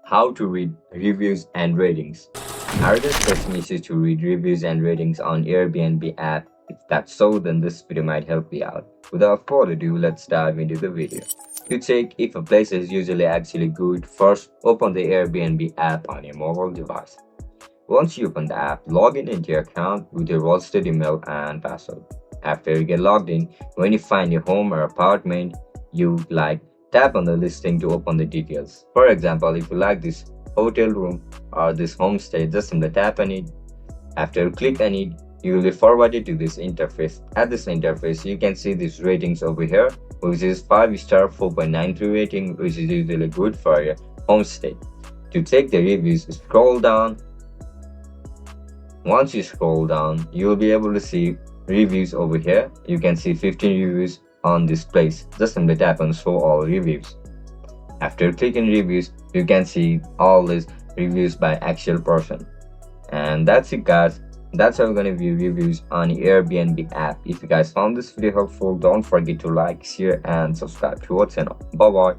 How to read reviews and ratings. Are there special issues to read reviews and ratings on Airbnb app? If that's so, then this video might help you out. Without further ado, let's dive into the video. To check if a place is usually actually good, first open the Airbnb app on your mobile device. Once you open the app, log in into your account with your registered email and password. After you get logged in, when you find your home or apartment you like, tap on the listing to open the details. For example, if you like this hotel room or this homestay, just simply tap on it. After you click on it, you will be forwarded to this interface. At this interface, you can see these ratings over here, which is 5-star 4.93 rating, which is usually good for your homestay. To check the reviews, scroll down. Once you scroll down, you will be able to see reviews over here. You can see 15 reviews on this place. Just simply tap on show all reviews. After clicking reviews, you can see all these reviews by actual person. And that's it, guys. That's how we're gonna view reviews on Airbnb app. If you guys found this video helpful, don't forget to like, share and subscribe to our channel. Bye bye.